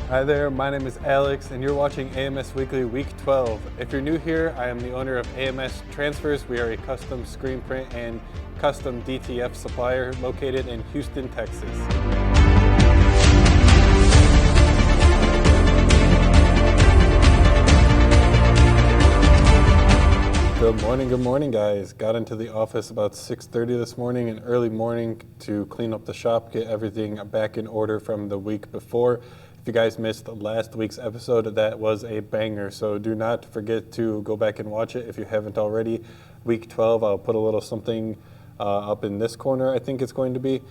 Hi there, my name is Alex and you're watching AMS Weekly Week 12. If you're new here, I am the owner of AMS Transfers. We are a custom screen print and custom DTF supplier located in Houston, Texas. Good morning guys. Got into the office about 6:30 this morning, an early morning to clean up the shop, get everything back in order from the week before. If you guys missed last week's episode, that was a banger, so do not forget to go back and watch it if you haven't already. Week 12, I'll put a little something up in this corner, I think it's going to be.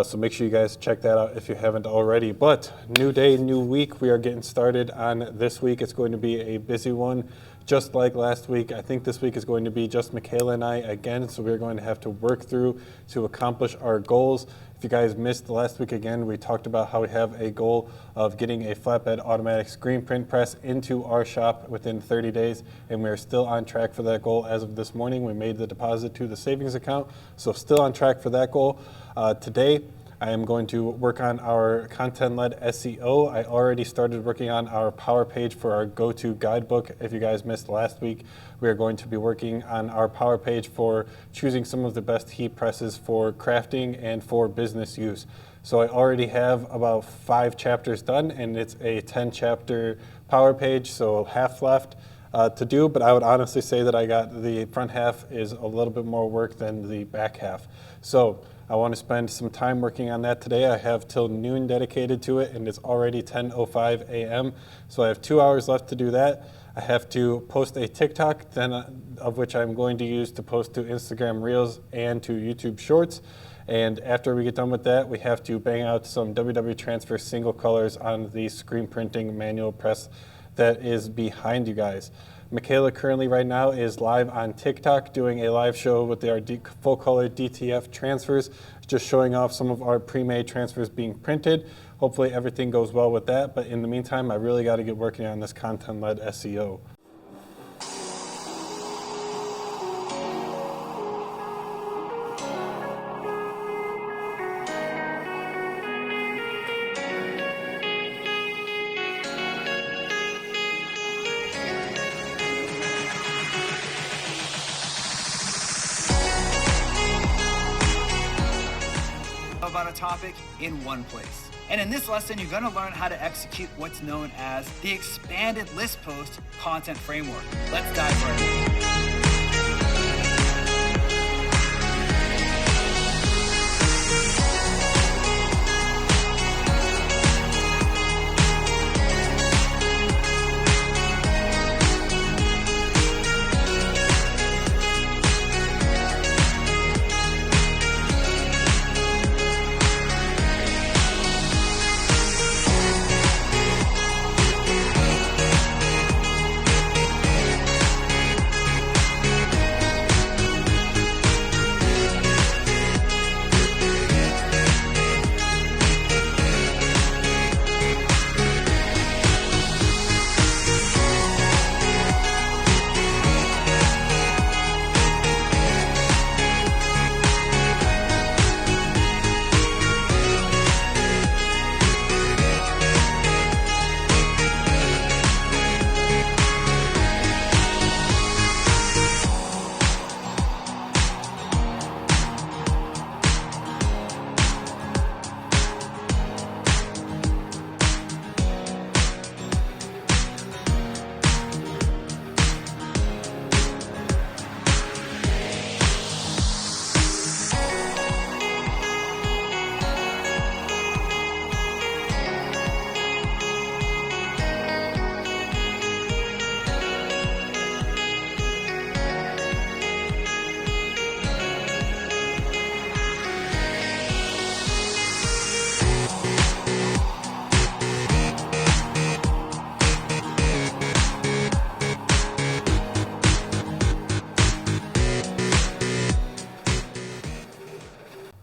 So make sure you guys check that out if you haven't already. But new day, new week. We are getting started on this week. It's going to be a busy one, just like last week. I think this week is going to be just Michaela and I again, so we're going to have to work through to accomplish our goals. If you guys missed last week again, we talked about how we have a goal of getting a flatbed automatic screen print press into our shop within 30 days, and we are still on track for that goal. As of this morning, we made the deposit to the savings account, so still on track for that goal. Today, I am going to work on our content-led SEO. I already started working on our power page for our go-to guidebook. If you guys missed last week, we are going to be working on our power page for choosing some of the best heat presses for crafting and for business use. So I already have about 5 chapters done, and it's a 10-chapter power page, so half left to do, but I would honestly say that I got the front half is a little bit more work than the back half. So I want to spend some time working on that today. I have till noon dedicated to it, and it's already 10:05 a.m. So I have 2 hours left to do that. I have to post a TikTok, then of which I'm going to use to post to Instagram Reels and to YouTube Shorts. And after we get done with that, we have to bang out some WW Transfer single colors on the screen printing manual press that is behind you guys. Michaela currently right now is live on TikTok doing a live show with our full color DTF transfers, just showing off some of our pre-made transfers being printed. Hopefully everything goes well with that, but in the meantime, I really got to get working on this content-led SEO. About a topic in one place. And in this lesson, you're going to learn how to execute what's known as the expanded list post content framework. Let's dive right in.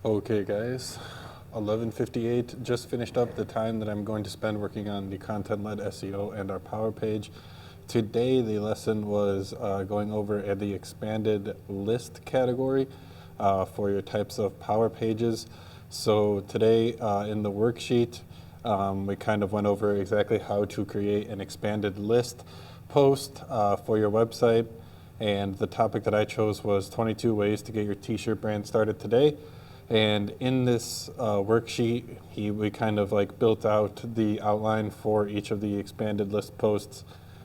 Okay guys, 11:58, just finished up the time that I'm going to spend working on the content-led SEO and our power page. Today the lesson was going over the expanded list category for your types of power pages. So today in the worksheet, We kind of went over exactly how to create an expanded list post for your website. And the topic that I chose was 22 ways to get your t-shirt brand started today. And in this worksheet, we kind of like built out the outline for each of the expanded list posts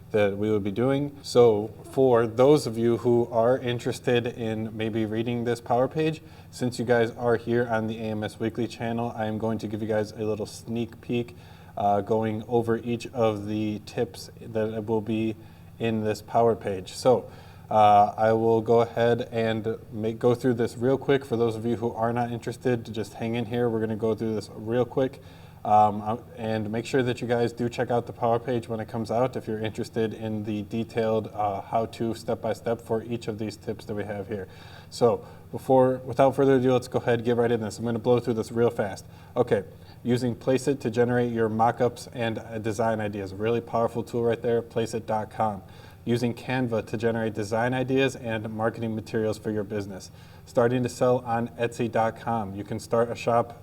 that we would be doing. So for those of you who are interested in maybe reading this power page, since you guys are here on the AMS Weekly channel, I am going to give you guys a little sneak peek going over each of the tips that will be in this power page. So I will go ahead and go through this real quick. For those of you who are not interested, to just hang in here. We're going to go through this real quick. And make sure that you guys do check out the power page when it comes out if you're interested in the detailed how-to step-by-step for each of these tips that we have here. So without further ado, let's go ahead and get right into this. I'm going to blow through this real fast. Okay, using Placeit to generate your mockups and design ideas. Really powerful tool right there, placeit.com. Using Canva to generate design ideas and marketing materials for your business. Starting to sell on Etsy.com. You can start a shop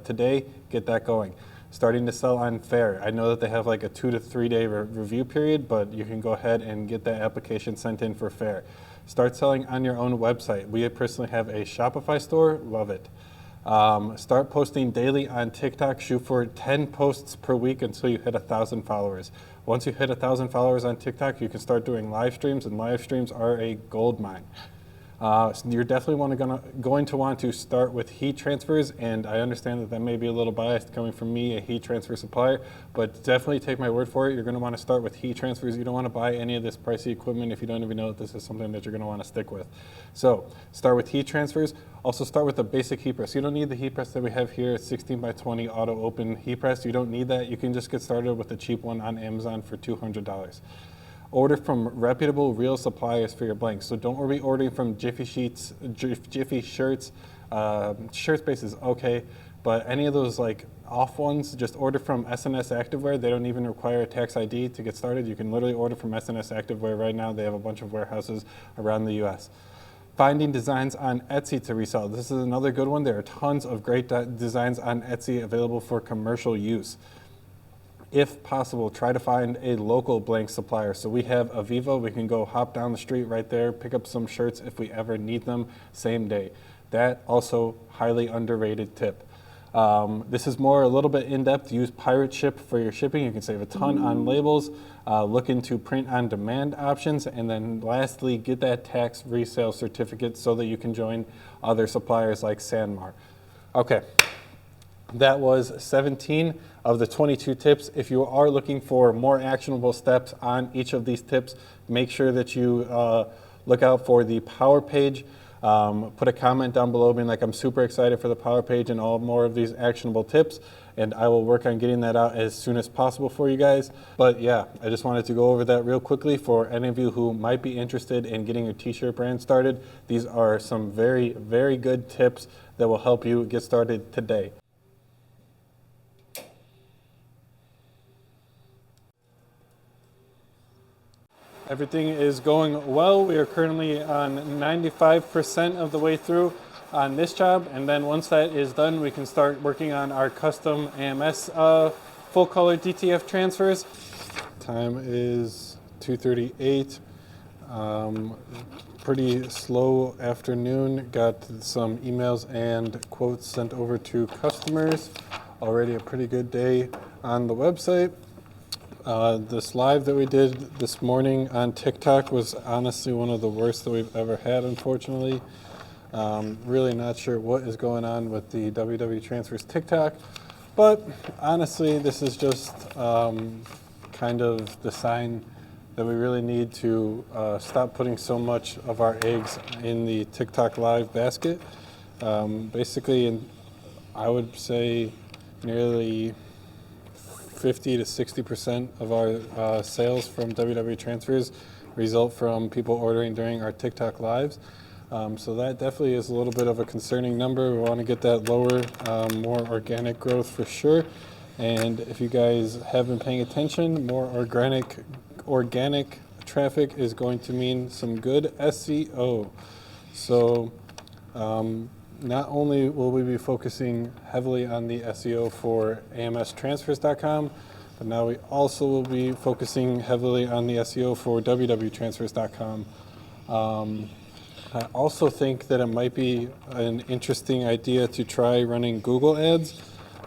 today, get that going. Starting to sell on Faire. I know that they have like a 2 to 3 day review period, but you can go ahead and get that application sent in for Faire. Start selling on your own website. We personally have a Shopify store, love it. Start posting daily on TikTok. Shoot for 10 posts per week until you hit 1,000 followers. Once you hit 1,000 followers on TikTok, you can start doing live streams, and live streams are a gold mine. So you're definitely going to want to start with heat transfers, and I understand that may be a little biased coming from me, a heat transfer supplier, but definitely take my word for it. You're going to want to start with heat transfers. You don't want to buy any of this pricey equipment if you don't even know that this is something that you're going to want to stick with. So start with heat transfers. Also start with a basic heat press. You don't need the heat press that we have here, 16 by 20 auto open heat press. You don't need that. You can just get started with a cheap one on Amazon for $200. Order from reputable, real suppliers for your blanks. So don't be ordering from Jiffy Sheets, Jiffy Shirts. Shirt Space is okay, but any of those like off ones, just order from SNS Activewear. They don't even require a tax ID to get started. You can literally order from SNS Activewear right now. They have a bunch of warehouses around the US. Finding designs on Etsy to resell. This is another good one. There are tons of great designs on Etsy available for commercial use. If possible, try to find a local blank supplier. So we have Avivo. We can go hop down the street right there, pick up some shirts if we ever need them, same day. That also highly underrated tip. This is a little bit in-depth. Use Pirate Ship for your shipping. You can save a ton on labels. Look into print-on-demand options. And then lastly, get that tax resale certificate so that you can join other suppliers like Sanmar. Okay. That was 17 of the 22 tips. If you are looking for more actionable steps on each of these tips, make sure that you look out for the power page. Put a comment down below being like, I'm super excited for the power page and all more of these actionable tips, and I will work on getting that out as soon as possible for you guys. But yeah, I just wanted to go over that real quickly for any of you who might be interested in getting your t-shirt brand started. These are some very, very good tips that will help you get started today. Everything is going well. We are currently on 95% of the way through on this job, and then once that is done, we can start working on our custom AMS full color DTF transfers. Time is 2:38. Pretty slow afternoon. Got some emails and quotes sent over to customers. Already a pretty good day on the website. This live that we did this morning on TikTok was honestly one of the worst that we've ever had, unfortunately. Really not sure what is going on with the WW Transfers TikTok, but honestly, this is just kind of the sign that we really need to stop putting so much of our eggs in the TikTok live basket. Basically, I would say nearly 50 to 60% of our sales from WW Transfers result from people ordering during our TikTok lives. So that definitely is a little bit of a concerning number. We want to get that lower, more organic growth for sure. And if you guys have been paying attention, more organic traffic is going to mean some good SEO. So not only will we be focusing heavily on the SEO for amstransfers.com, but now we also will be focusing heavily on the SEO for www.transfers.com. I also think that it might be an interesting idea to try running Google ads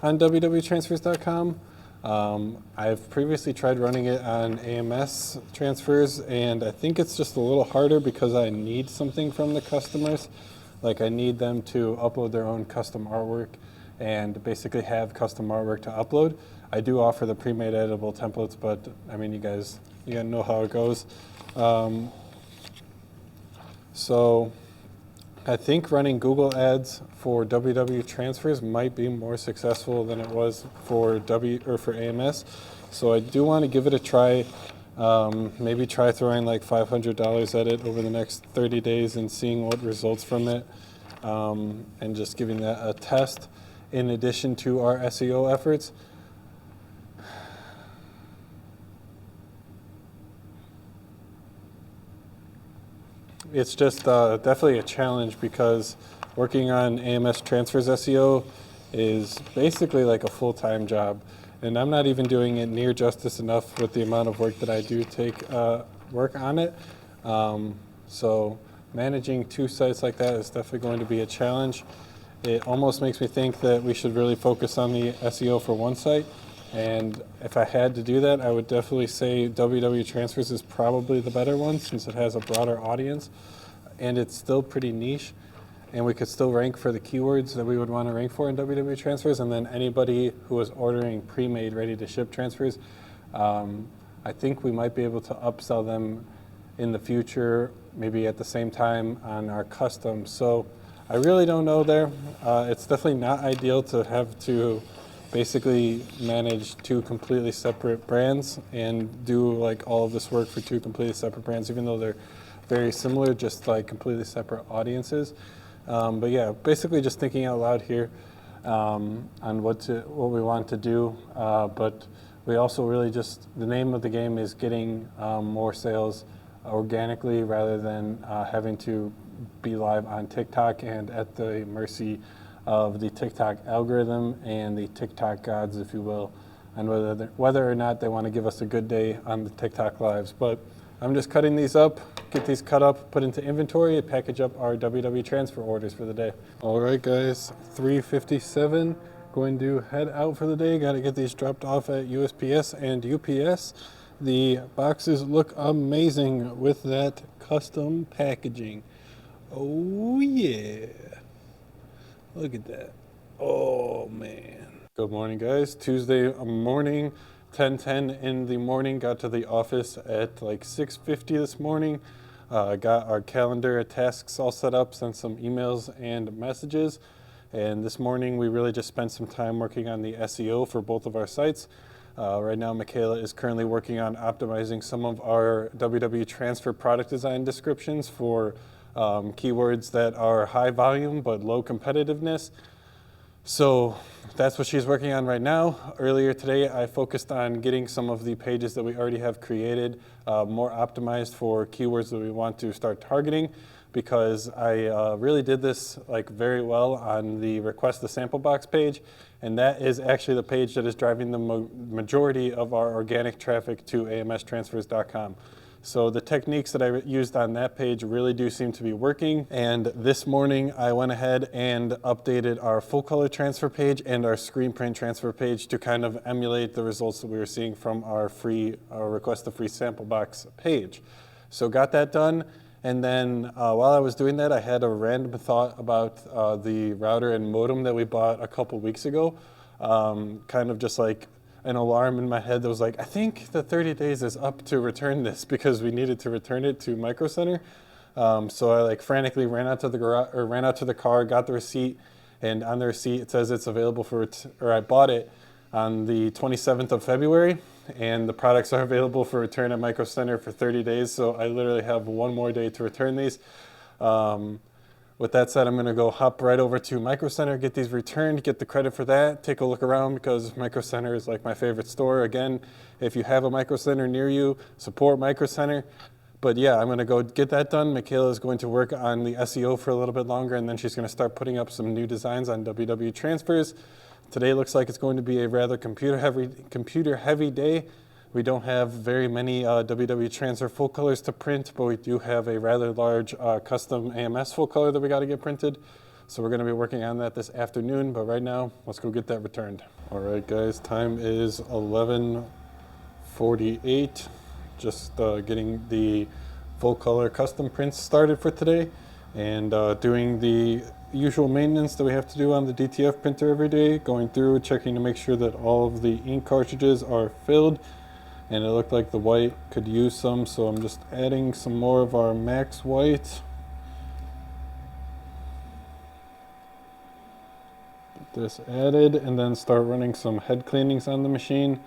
on www.transfers.com. I've previously tried running it on AMS transfers, and I think it's just a little harder because I need something from the customers. Like I need them to upload their own custom artwork and basically have custom artwork to upload. I do offer the pre-made editable templates, but I mean, you guys know how it goes. So I think running Google ads for www transfers might be more successful than it was for for AMS. So I do want to give it a try. Maybe try throwing like $500 at it over the next 30 days and seeing what results from it, and just giving that a test in addition to our SEO efforts. It's just definitely a challenge because working on AMS transfers SEO is basically like a full-time job. And I'm not even doing it near justice enough with the amount of work that I do take work on it. So managing two sites like that is definitely going to be a challenge. It almost makes me think that we should really focus on the SEO for one site. And if I had to do that, I would definitely say www transfers is probably the better one since it has a broader audience and it's still pretty niche. And we could still rank for the keywords that we would want to rank for in www transfers. And then anybody who is ordering pre-made, ready-to-ship transfers, I think we might be able to upsell them in the future, maybe at the same time on our custom. So I really don't know there. It's definitely not ideal to have to basically manage two completely separate brands and do like all of this work for two completely separate brands, even though they're very similar, just like completely separate audiences. But yeah, basically just thinking out loud here on what we want to do. But we also really just, the name of the game is getting more sales organically rather than having to be live on TikTok and at the mercy of the TikTok algorithm and the TikTok gods, if you will, and whether or not they want to give us a good day on the TikTok lives. But I'm just cutting these up, get these cut up, put into inventory, and package up our www transfer orders for the day. All right, guys, 3:57. Going to head out for the day. Got to get these dropped off at USPS and UPS. The boxes look amazing with that custom packaging. Oh yeah. Look at that. Oh man. Good morning, guys. Tuesday morning, 10:10 in the morning. Got to the office at like 6:50 this morning. Got our calendar tasks all set up, sent some emails and messages. And this morning we really just spent some time working on the SEO for both of our sites. Right now Michaela is currently working on optimizing some of our www transfer product design descriptions for keywords that are high volume but low competitiveness. So that's what she's working on right now. Earlier today I focused on getting some of the pages that we already have created more optimized for keywords that we want to start targeting, because I really did this like very well on the request the sample box page, and that is actually the page that is driving the majority of our organic traffic to amstransfers.com. So the techniques that I used on that page really do seem to be working. And this morning I went ahead and updated our full color transfer page and our screen print transfer page to kind of emulate the results that we were seeing from our request the free sample box page. So got that done. And then while I was doing that, I had a random thought about the router and modem that we bought a couple weeks ago. Kind of just like an alarm in my head that was like, I think the 30 days is up to return this, because we needed to return it to Micro Center. So I like frantically ran out to the garage, or ran out to the car, got the receipt, and on the receipt it says it's available for, or I bought it on the 27th of February, and the products are available for return at Micro Center for 30 days. So I literally have one more day to return these. With that said, I'm going to go hop right over to Micro Center, get these returned, get the credit for that, take a look around, because Micro Center is like my favorite store. Again, if you have a Micro Center near you, support Micro Center. But yeah, I'm going to go get that done. Michaela is going to work on the SEO for a little bit longer, and then she's going to start putting up some new designs on WW Transfers. Today looks like it's going to be a rather computer heavy day. We don't have very many WW Transfer full colors to print, but we do have a rather large custom AMS full color that we got to get printed. So we're going to be working on that this afternoon, but right now, let's go get that returned. All right, guys, time is 11:48. Just getting the full color custom prints started for today, and doing the usual maintenance that we have to do on the DTF printer every day, going through, checking to make sure that all of the ink cartridges are filled. And it looked like the white could use some, so I'm just adding some more of our max white. Get this added, and then start running some head cleanings on the machine.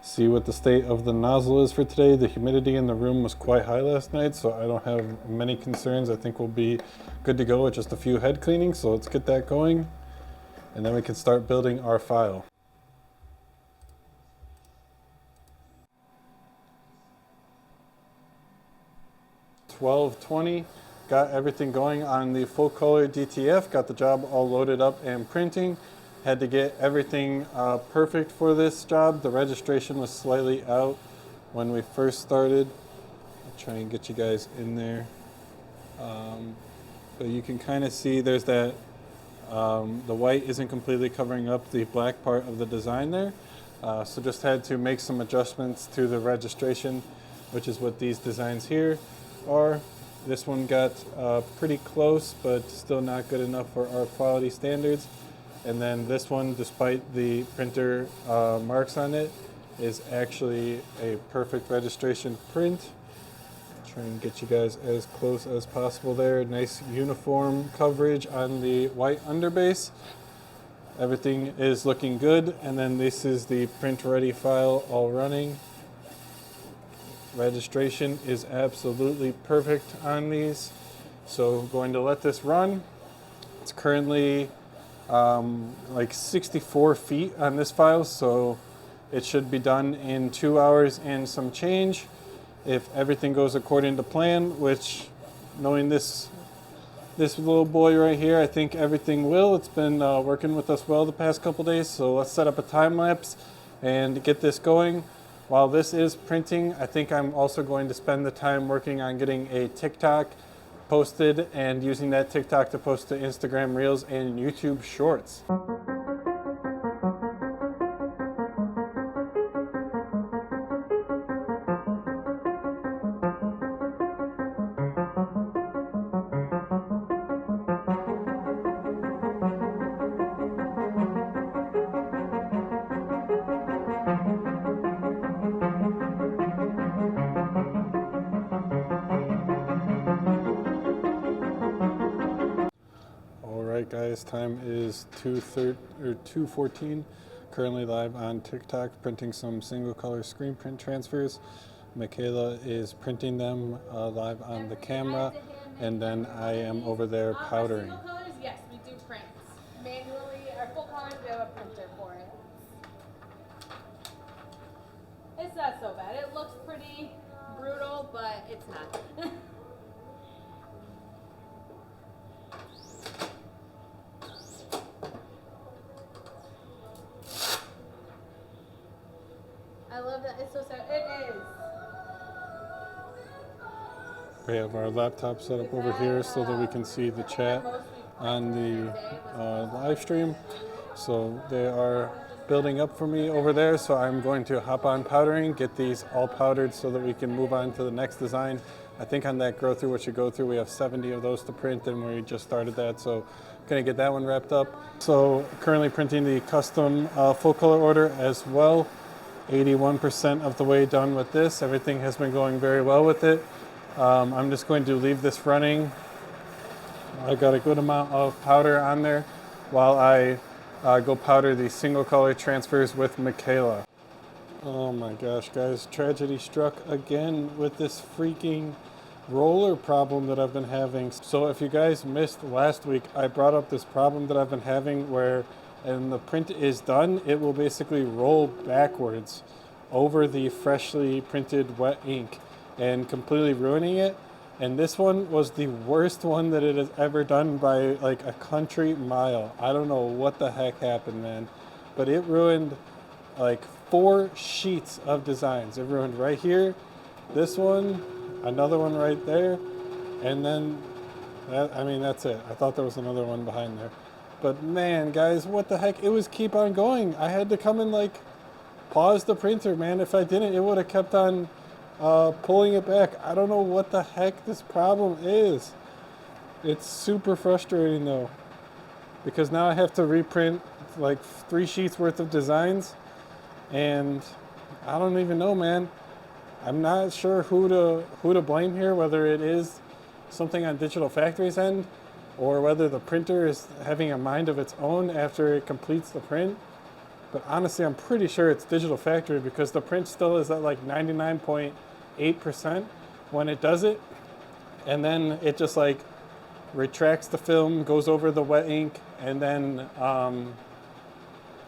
See what the state of the nozzle is for today. The humidity in the room was quite high last night, so I don't have many concerns. I think we'll be good to go with just a few head cleanings, so let's get that going, and then we can start building our file. $12.20, got everything going on the full color DTF, got the job all loaded up and printing. Had to get everything perfect for this job. The registration was slightly out when we first started. I'll try and get you guys in there. But you can kind of see there's that, the white isn't completely covering up the black part of the design there. So just had to make some adjustments to the registration, which is what these designs here are. This one got pretty close, but still not good enough for our quality standards. And then this one, despite the printer marks on it, is actually a perfect registration print. Try and get you guys as close as possible there. Nice uniform coverage on the white underbase. Everything is looking good. And then this is the print ready file all running. Registration is absolutely perfect on these. So going to let this run. It's currently like 64 feet on this file, so it should be done in 2 hours and some change if everything goes according to plan, which, knowing this little boy right here, I think everything will. It's been working with us well the past couple days, so let's set up a time lapse and get this going. While this is printing, I think I'm also going to spend the time working on getting a TikTok posted and using that TikTok to post to Instagram Reels and YouTube Shorts. Guys, time is 2:14. Currently live on TikTok, printing some single color screen print transfers. Michaela is printing them live on the camera, and then I am over there powdering. Single colors, yes, we do print manually. Our full colors, we have a printer for it. It's not so bad. It looks pretty brutal, but it's not. I love that. It's so sad. It is. We have our laptop set up over here so that we can see the chat on the live stream. So they are building up for me over there. So I'm going to hop on powdering, get these all powdered so that we can move on to the next design. I think on that grow through what you go through, we have 70 of those to print, and we just started that. So gonna get that one wrapped up. So currently printing the custom full color order as well. 81% of the way done with this. Everything has been going very well with it. I'm just going to leave this running. I got a good amount of powder on there while I go powder the single color transfers with Michaela. Oh my gosh, guys, tragedy struck again with this freaking roller problem that I've been having. So if you guys missed last week, I brought up this problem that I've been having where and the print is done, it will basically roll backwards over the freshly printed wet ink. and completely ruining it. And this one was the worst one that it has ever done by like a country mile. I don't know what the heck happened, man, but it ruined like 4 sheets of designs. It ruined right here, this one, another one right there, and then I mean, that's it. I thought there was another one behind there. But man, guys, what the heck? It was keep on going. I had to come and like pause the printer, man. If I didn't, it would have kept on pulling it back. I don't know what the heck this problem is. It's super frustrating though, because now I have to reprint like 3 sheets worth of designs, and I don't even know, man. I'm not sure who to blame here, whether it is something on Digital Factory's end, or whether the printer is having a mind of its own after it completes the print. But honestly, I'm pretty sure it's Digital Factory, because the print still is at like 99.8% when it does it. And then it just like retracts the film, goes over the wet ink, and then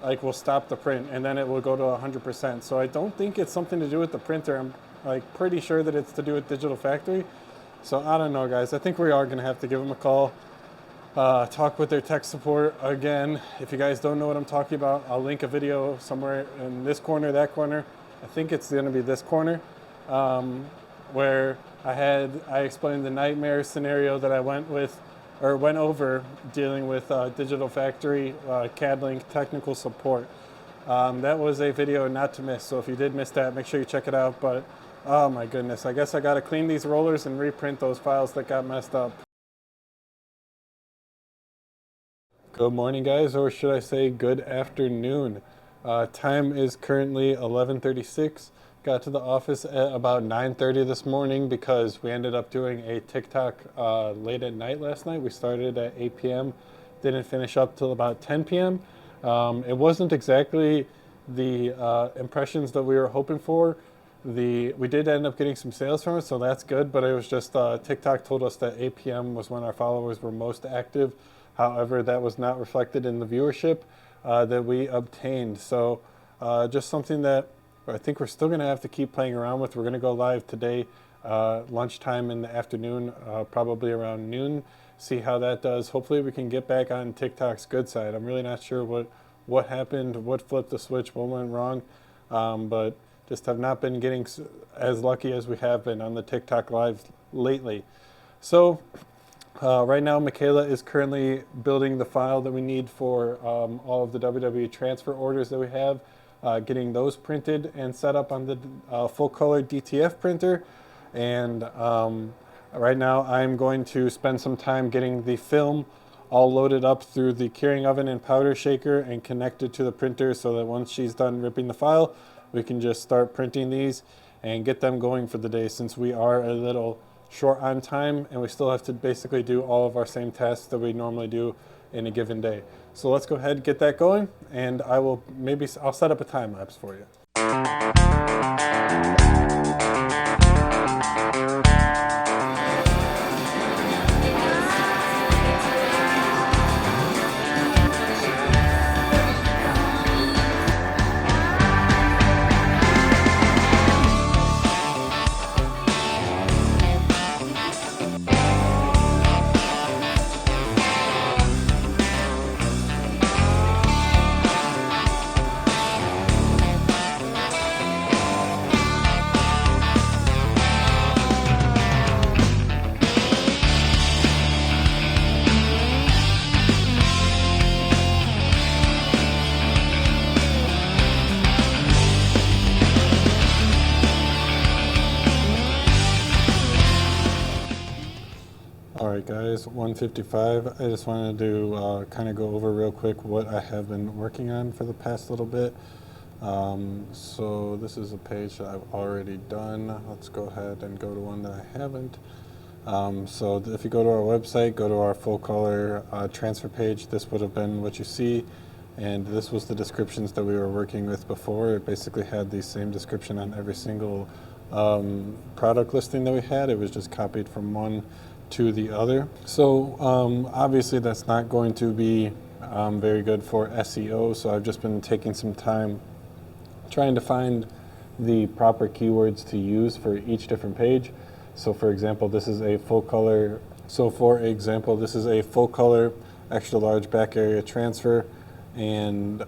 like will stop the print, and then it will go to 100%. So I don't think it's something to do with the printer. I'm like pretty sure that it's to do with Digital Factory. So I don't know, guys. I think we are going to have to give them a call, talk with their tech support again. If you guys don't know what I'm talking about, I'll link a video somewhere in this corner, that corner. I think it's going to be this corner, where I explained the nightmare scenario that I went over dealing with Digital Factory CAD-Link technical support. That was a video not to miss. So if you did miss that, make sure you check it out. But oh my goodness, I guess I got to clean these rollers and reprint those files that got messed up. Good morning, guys, or should I say good afternoon. Time is currently 11:36. Got to the office at about 9:30 this morning because we ended up doing a TikTok late at night last night. We started at 8 p.m., didn't finish up till about 10 p.m. It wasn't exactly the impressions that we were hoping for. We did end up getting some sales from it, so that's good, but it was just TikTok told us that 8 p.m. was when our followers were most active. However, that was not reflected in the viewership that we obtained. So just something that I think we're still going to have to keep playing around with. We're going to go live today, lunchtime in the afternoon, probably around noon, see how that does. Hopefully we can get back on TikTok's good side. I'm really not sure what happened, what flipped the switch, what went wrong, but just have not been getting as lucky as we have been on the TikTok live lately. So right now, Michaela is currently building the file that we need for all of the WWE transfer orders that we have, getting those printed and set up on the full color DTF printer. And right now I'm going to spend some time getting the film all loaded up through the curing oven and powder shaker and connected to the printer, so that once she's done ripping the file, we can just start printing these and get them going for the day, since we are a little short on time and we still have to basically do all of our same tasks that we normally do in a given day. So let's go ahead and get that going, and I'll set up a time lapse for you. Alright guys, 1:55. I just wanted to kind of go over real quick what I have been working on for the past little bit. So this is a page that I've already done. Let's go ahead and go to one that I haven't. So if you go to our website, go to our full color transfer page, this would have been what you see. And this was the descriptions that we were working with before. It basically had the same description on every single product listing that we had. It was just copied from one to the other. So obviously that's not going to be very good for SEO. So I've just been taking some time trying to find the proper keywords to use for each different page. So for example, this is a full color. So for example, this is a full color extra large back area transfer. And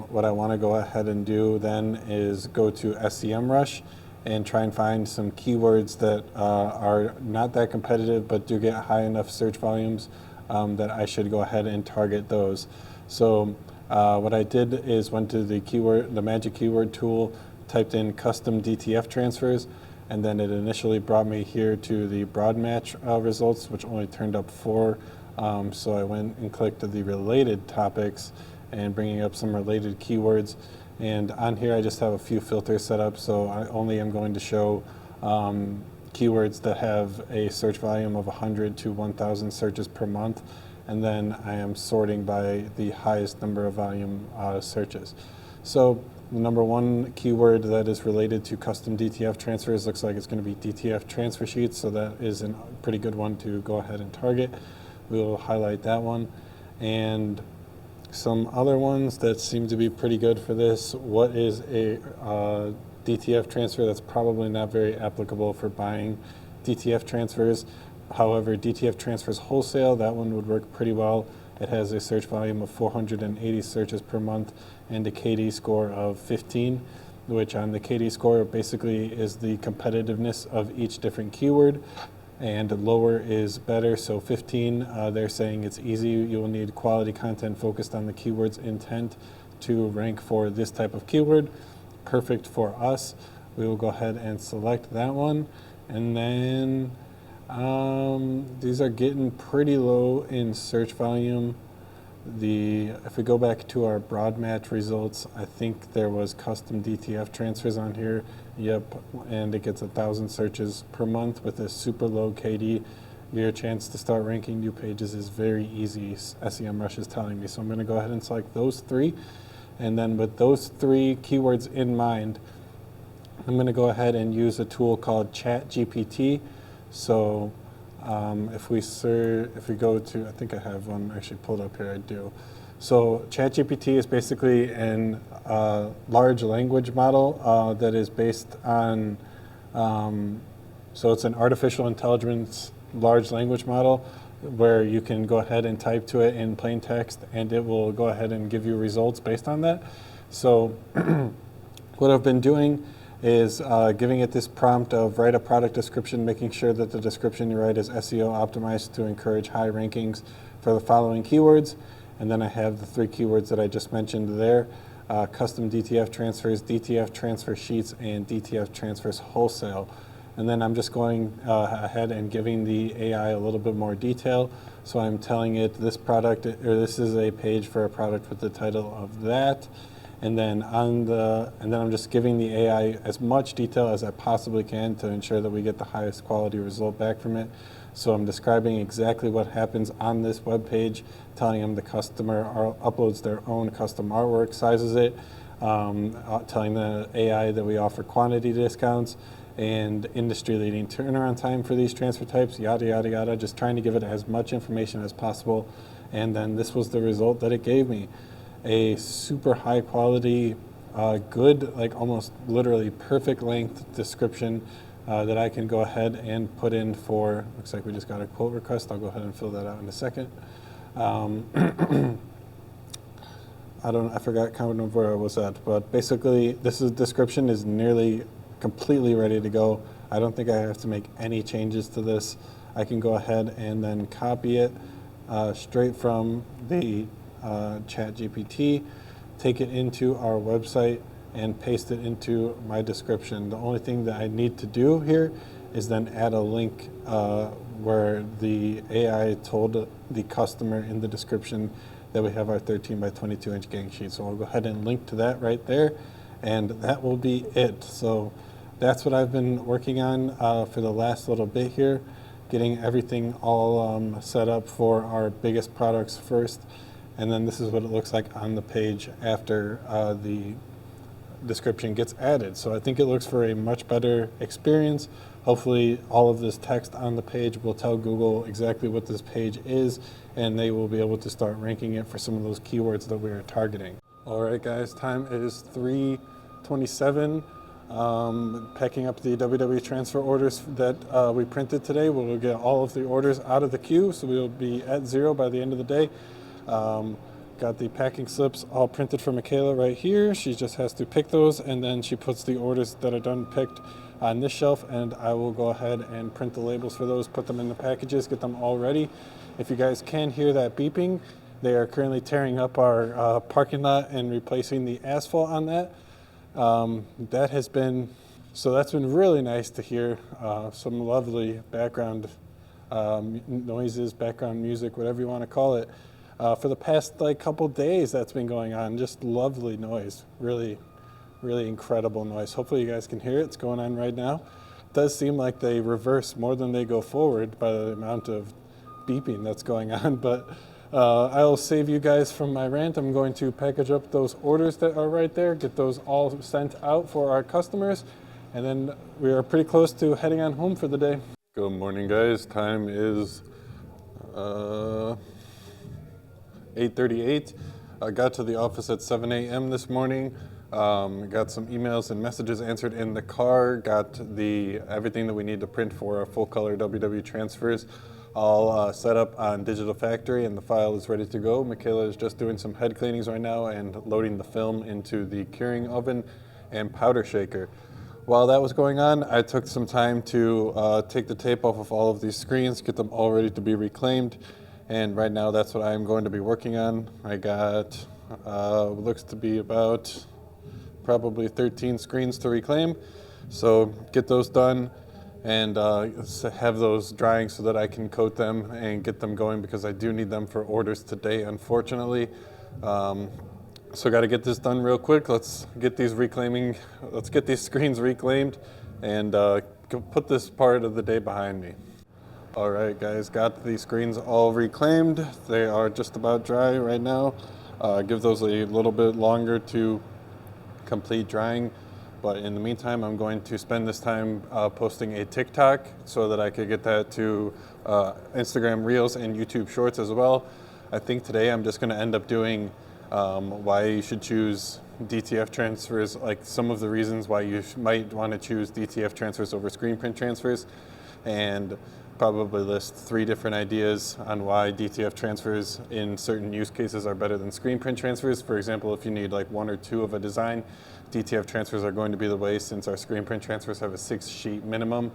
what I want to go ahead and do then is go to SEMrush and try and find some keywords that are not that competitive but do get high enough search volumes that I should go ahead and target those. So what I did is went to the magic keyword tool, typed in custom DTF transfers, and then it initially brought me here to the broad match results, which only turned up 4. So I went and clicked the related topics and bringing up some related keywords. And on here, I just have a few filters set up. So I only am going to show keywords that have a search volume of 100 to 1,000 searches per month. And then I am sorting by the highest number of volume searches. So the number 1 keyword that is related to custom DTF transfers looks like it's going to be DTF transfer sheets. So that is a pretty good one to go ahead and target. We will highlight that one. And some other ones that seem to be pretty good for this. What is a DTF transfer? That's probably not very applicable for buying DTF transfers. However, DTF transfers wholesale, that one would work pretty well. It has a search volume of 480 searches per month and a KD score of 15, which on the KD score basically is the competitiveness of each different keyword. And lower is better, so 15, they're saying it's easy. You will need quality content focused on the keyword's intent to rank for this type of keyword. Perfect for us. We will go ahead and select that one. And then these are getting pretty low in search volume. If we go back to our broad match results, I think there was custom DTF transfers on here. Yep, and it gets 1,000 searches per month with a super low KD. Your chance to start ranking new pages is very easy, SEMrush is telling me. So I'm going to go ahead and select those 3. And then with those 3 keywords in mind, I'm going to go ahead and use a tool called ChatGPT. So if we go to, I think I have one actually pulled up here, I do. So ChatGPT is basically a large language model that is based on, so it's an artificial intelligence large language model where you can go ahead and type to it in plain text and it will go ahead and give you results based on that. So what I've been doing is giving it this prompt of write a product description, making sure that the description you write is SEO optimized to encourage high rankings for the following keywords. And then I have the 3 keywords that I just mentioned there, custom DTF transfers, DTF transfer sheets, and DTF transfers wholesale. And then I'm just going ahead and giving the AI a little bit more detail. So I'm telling it this product, or this is a page for a product with the title of that. And then I'm just giving the AI as much detail as I possibly can to ensure that we get the highest quality result back from it. So I'm describing exactly what happens on this web page, telling them the customer uploads their own custom artwork, sizes it, telling the AI that we offer quantity discounts and industry-leading turnaround time for these transfer types, yada, yada, yada, just trying to give it as much information as possible. And then this was the result that it gave me. A super high quality, good, like almost literally perfect length description that I can go ahead and put in for, looks like we just got a quote request. I'll go ahead and fill that out in a second. I forgot kind of where I was at, but basically description is nearly completely ready to go. I don't think I have to make any changes to this. I can go ahead and then copy it straight from the ChatGPT, take it into our website, and paste it into my description. The only thing that I need to do here is then add a link where the AI told the customer in the description that we have our 13 by 22 inch gang sheet. So I'll go ahead and link to that right there, and that will be it. So that's what I've been working on for the last little bit here, getting everything all set up for our biggest products first. And then this is what it looks like on the page after the description gets added. So I think it looks for a much better experience. Hopefully all of this text on the page will tell Google exactly what this page is, and they will be able to start ranking it for some of those keywords that we are targeting. All right, guys, time is 3:27. packing up the WW transfer orders that we printed today. We'll get all of the orders out of the queue, so we'll be at 0 by the end of the day. Got the packing slips all printed for Michaela right here. She just has to pick those, and then she puts the orders that are done picked on this shelf, and I will go ahead and print the labels for those, put them in the packages, get them all ready. If you guys can hear that beeping, they are currently tearing up our parking lot and replacing the asphalt on that. That's been really nice to hear. Some lovely background noises, background music, whatever you want to call it. For the past couple days that's been going on, just lovely noise, really incredible noise. Hopefully you guys can hear it. It's going on right now. It does seem like they reverse more than they go forward by the amount of beeping that's going on, but I'll save you guys from my rant. I'm going to package up those orders that are right there, get those all sent out for our customers, and then we are pretty close to heading on home for the day. Good morning, guys. Time is 8:38. I got to the office at 7 a.m. this morning. Got some emails and messages answered in the car. Got everything that we need to print for our full color WW transfers all set up on Digital Factory, and the file is ready to go. Michaela is just doing some head cleanings right now and loading the film into the curing oven and powder shaker. While that was going on, I took some time to take the tape off of all of these screens, get them all ready to be reclaimed. And right now that's what I'm going to be working on. I got, looks to be about probably 13 screens to reclaim. So get those done and have those drying so that I can coat them and get them going, because I do need them for orders today, unfortunately. So got to get this done real quick. Let's get these screens reclaimed and put this part of the day behind me. All right, guys, got the screens all reclaimed. They are just about dry right now. Give those a little bit longer to complete drying. But in the meantime, I'm going to spend this time posting a TikTok so that I could get that to Instagram Reels and YouTube Shorts as well. I think today I'm just going to end up doing why you should choose DTF transfers, like some of the reasons why you might want to choose DTF transfers over screen print transfers, and probably list 3 different ideas on why DTF transfers in certain use cases are better than screen print transfers. For example, if you need like 1 or 2 of a design, DTF transfers are going to be the way, since our screen print transfers have a 6-sheet minimum.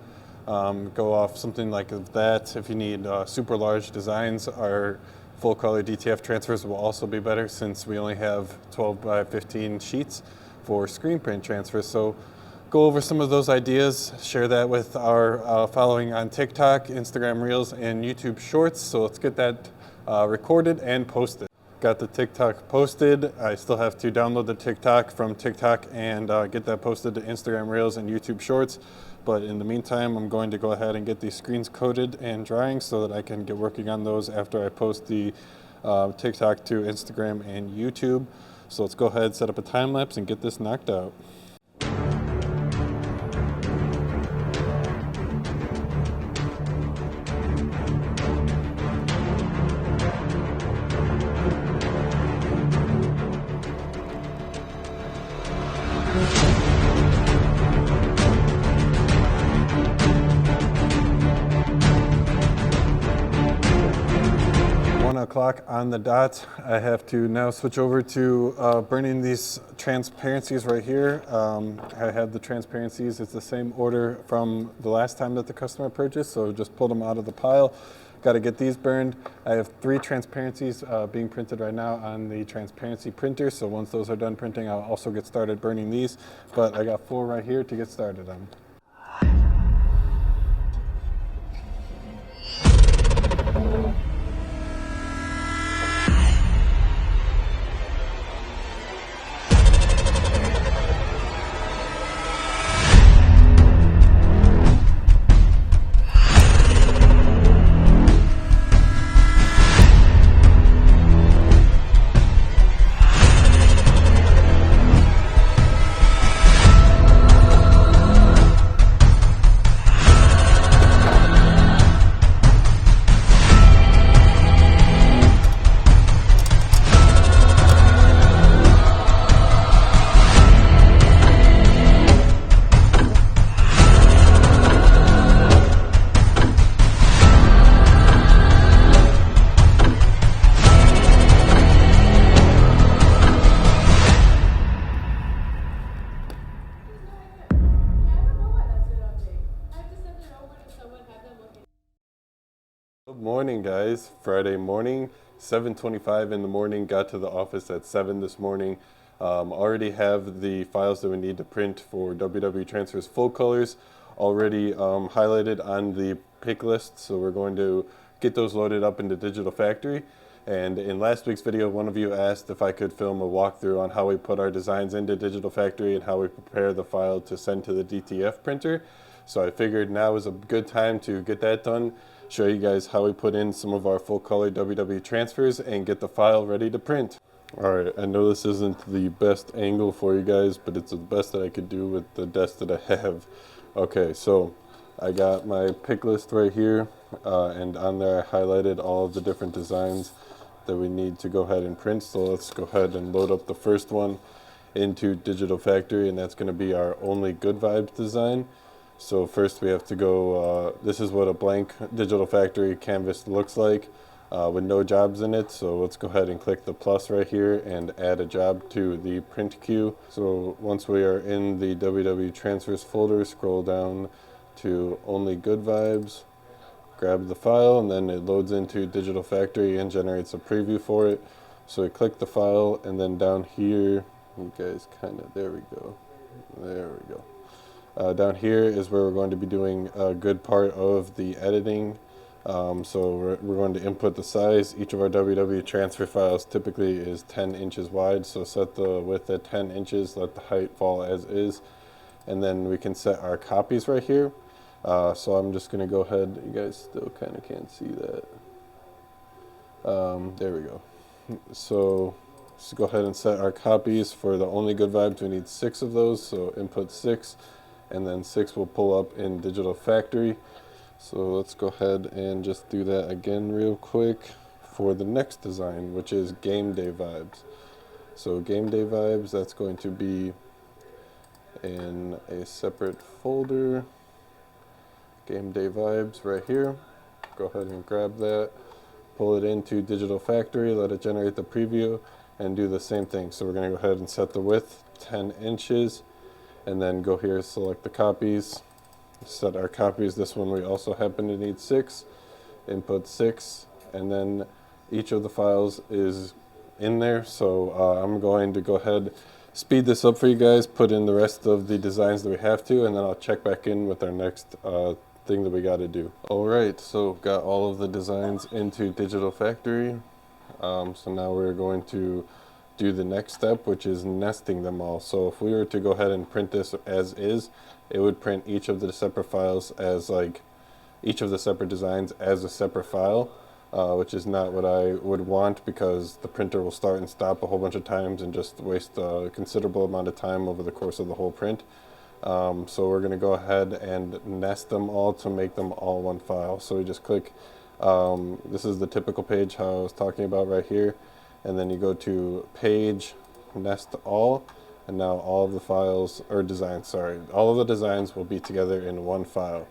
Go off something like that. If you need super large designs, our full color DTF transfers will also be better, since we only have 12 by 15 sheets for screen print transfers. So go over some of those ideas, share that with our following on TikTok, Instagram Reels, and YouTube Shorts. So let's get that recorded and posted. Got the TikTok posted. I still have to download the TikTok from TikTok and get that posted to Instagram Reels and YouTube Shorts. But in the meantime, I'm going to go ahead and get these screens coated and drying so that I can get working on those after I post the TikTok to Instagram and YouTube. So let's go ahead, set up a time lapse, and get this knocked out. O'clock on the dot. I have to now switch over to burning these transparencies right here. I have the transparencies. It's the same order from the last time that the customer purchased, so just pulled them out of the pile. Got to get these burned. I have 3 transparencies being printed right now on the transparency printer, so once those are done printing, I'll also get started burning these, but I got 4 right here to get started on. Good morning, guys. Friday morning, 7:25 in the morning. Got to the office at 7 this morning. Already have the files that we need to print for WW Transfers full colors already highlighted on the pick list. So we're going to get those loaded up into Digital Factory. And in last week's video, one of you asked if I could film a walkthrough on how we put our designs into Digital Factory and how we prepare the file to send to the DTF printer. So I figured now is a good time to get that done, show you guys how we put in some of our full color WW transfers and get the file ready to print. All right, I know this isn't the best angle for you guys, but it's the best that I could do with the desk that I have. Okay, so I got my pick list right here, and on there I highlighted all of the different designs that we need to go ahead and print. So let's go ahead and load up the first one into Digital Factory, and that's going to be our Only Good Vibes design. So first we have to go, this is what a blank Digital Factory canvas looks like with no jobs in it. So let's go ahead and click the plus right here and add a job to the print queue. So once we are in the WW Transfers folder, scroll down to Only Good Vibes, grab the file, and then it loads into Digital Factory and generates a preview for it. So we click the file, and then down here, you guys there we go. Down here is where we're going to be doing a good part of the editing. So we're going to input the size. Each of our WW transfer files typically is 10 inches wide, so set the width at 10 inches, let the height fall as is, and then we can set our copies right here. So I'm just going to go ahead, you guys still kind of can't see that. There we go. So let's go ahead and set our copies. For the Only Good Vibes, we need 6 of those, so input 6, and then 6 will pull up in Digital Factory. So let's go ahead and just do that again real quick for the next design, which is Game Day Vibes. So Game Day Vibes, that's going to be in a separate folder. Game Day Vibes right here. Go ahead and grab that, pull it into Digital Factory, let it generate the preview, and do the same thing. So we're going to go ahead and set the width 10 inches, and then go here, select the copies, set our copies. This one we also happen to need 6, input 6, and then each of the files is in there. So I'm going to go ahead, speed this up for you guys, put in the rest of the designs that we have to, and then I'll check back in with our next thing that we got to do. All right, so got all of the designs into Digital Factory. So now we're going to do the next step, which is nesting them all. So if we were to go ahead and print this as is, it would print each of the separate files as each of the separate designs as a separate file, which is not what I would want, because the printer will start and stop a whole bunch of times and just waste a considerable amount of time over the course of the whole print. So we're going to go ahead and nest them all to make them all one file. So we just click, this is the typical page how I was talking about right here, and then you go to Page, Nest All, and now all of the files, or designs, sorry, all of the designs will be together in one file.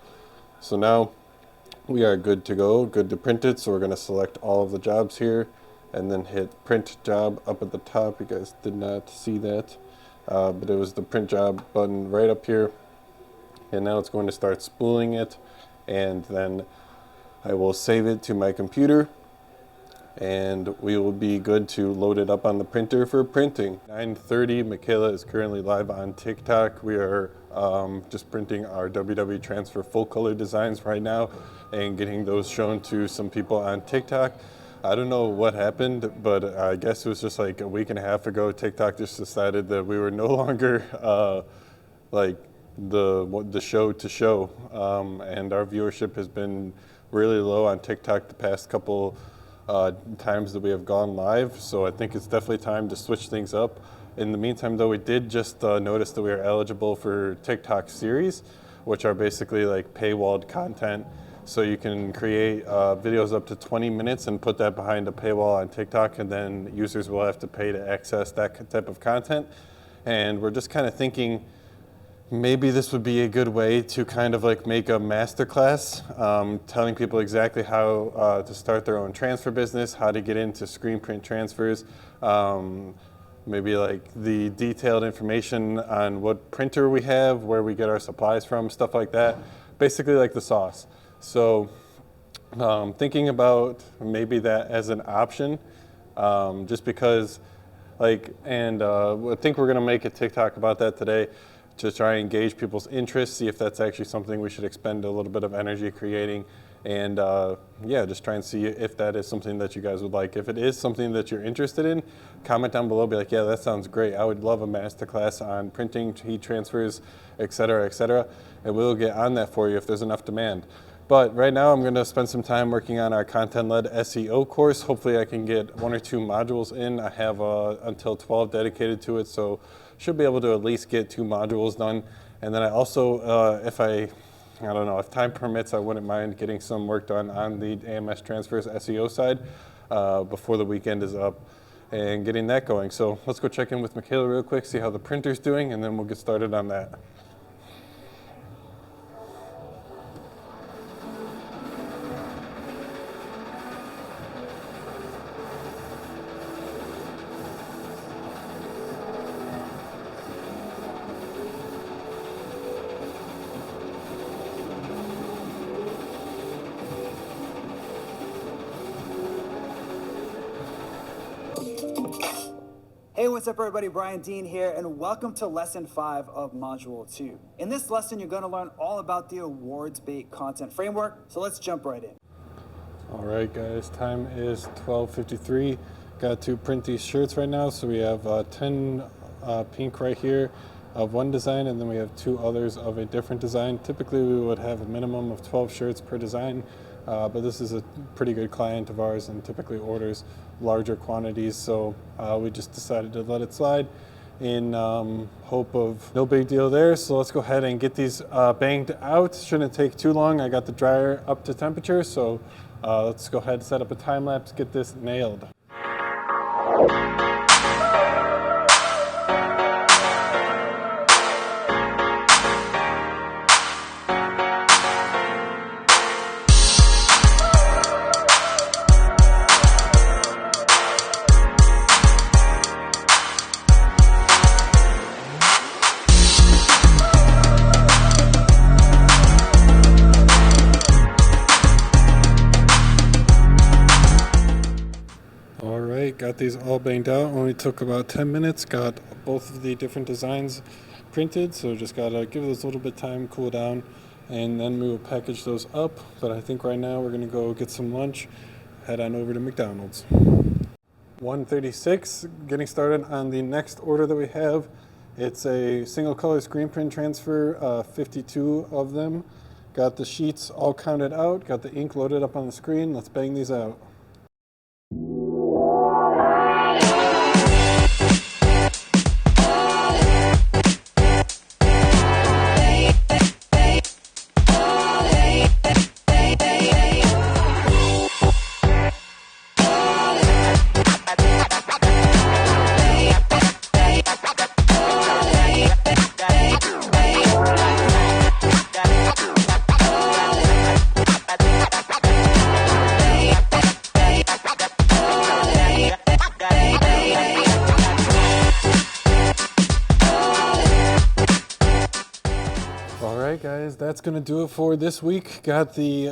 So now we are good to go, good to print it. So we're going to select all of the jobs here and then hit Print Job up at the top. You guys did not see that, but it was the Print Job button right up here. And now it's going to start spooling it, and then I will save it to my computer, and we will be good to load it up on the printer for printing. 9:30, Michaela is currently live on TikTok. We are just printing our WW Transfer full color designs right now and getting those shown to some people on TikTok. I don't know what happened, but I guess it was just like a week and a half ago, TikTok just decided that we were no longer like the show to show, and our viewership has been really low on TikTok the past couple times that we have gone live. So I think it's definitely time to switch things up. In the meantime, though, we did just notice that we are eligible for TikTok series, which are basically like paywalled content. So you can create videos up to 20 minutes and put that behind a paywall on TikTok, and then users will have to pay to access that type of content. And we're just kind of thinking maybe this would be a good way to kind of like make a masterclass, telling people exactly how to start their own transfer business, how to get into screen print transfers, maybe like the detailed information on what printer we have, where we get our supplies from, stuff like that. Basically like the sauce. So Thinking about maybe that as an option, just because I think we're gonna make a TikTok about that today to try and engage people's interest, see if that's actually something we should expend a little bit of energy creating, and yeah, just try and see if that is something that you guys would like. If it is something that you're interested in, comment down below, be like, yeah, that sounds great. I would love a masterclass on printing, heat transfers, et cetera, and we'll get on that for you if there's enough demand. But right now I'm going to spend some time working on our content-led SEO course. Hopefully I can get 1 or 2 modules in. I have until 12 dedicated to it, so should be able to at least get 2 modules done. And then I also, if time permits, I wouldn't mind getting some work done on the AMS transfers SEO side before the weekend is up and getting that going. So let's go check in with Michaela real quick, see how the printer's doing, and then we'll get started on that. Hey, what's up everybody? Brian Dean here, and welcome to lesson 5 of module 2. In this lesson, you're gonna learn all about the awards-based content framework, so let's jump right in. All right, guys, time is 12:53. Got to print these shirts right now, so we have 10 pink right here of one design, and then we have 2 others of a different design. Typically, we would have a minimum of 12 shirts per design, but this is a pretty good client of ours and typically orders larger quantities, so we just decided to let it slide in hope of no big deal there. So let's go ahead and get these banged out. Shouldn't take too long. I got the dryer up to temperature, so let's go ahead and set up a time lapse, get this nailed. Got these all banged out. Only took about 10 minutes. Got both of the different designs printed, so just gotta give those a little bit of time, cool down, and then we will package those up. But I think right now we're gonna go get some lunch, head on over to McDonald's. 1:36, getting started on the next order that we have. It's a single color screen print transfer, 52 of them. Got the sheets all counted out, got the ink loaded up on the screen. Let's bang these out. Guys, that's gonna do it for this week. Got the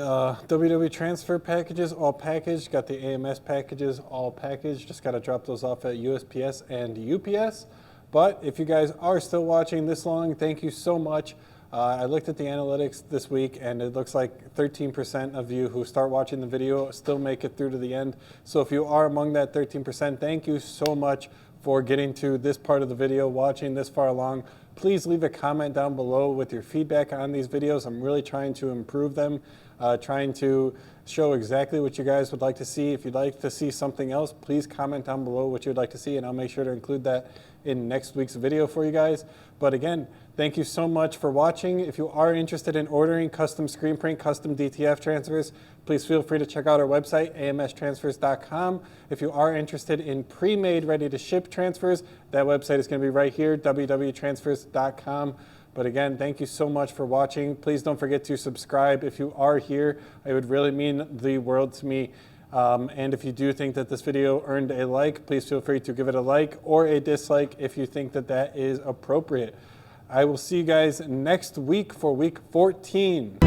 WW transfer packages all packaged, got the AMS packages all packaged. Just gotta drop those off at USPS and UPS. But if you guys are still watching this long, thank you so much. I looked at the analytics this week, and it looks like 13% of you who start watching the video still make it through to the end. So if you are among that 13%, thank you so much for getting to this part of the video, watching this far along. Please leave a comment down below with your feedback on these videos. I'm really trying to improve them, trying to show exactly what you guys would like to see. If you'd like to see something else, please comment down below what you'd like to see, and I'll make sure to include that in next week's video for you guys. But again, thank you so much for watching. If you are interested in ordering custom screen print, custom DTF transfers, please feel free to check out our website, amstransfers.com. If you are interested in pre-made, ready-to-ship transfers, that website is going to be right here, www.transfers.com. But again, thank you so much for watching. Please don't forget to subscribe if you are here. It would really mean the world to me. And if you do think that this video earned a like, please feel free to give it a like or a dislike if you think that that is appropriate. I will see you guys next week for week 14.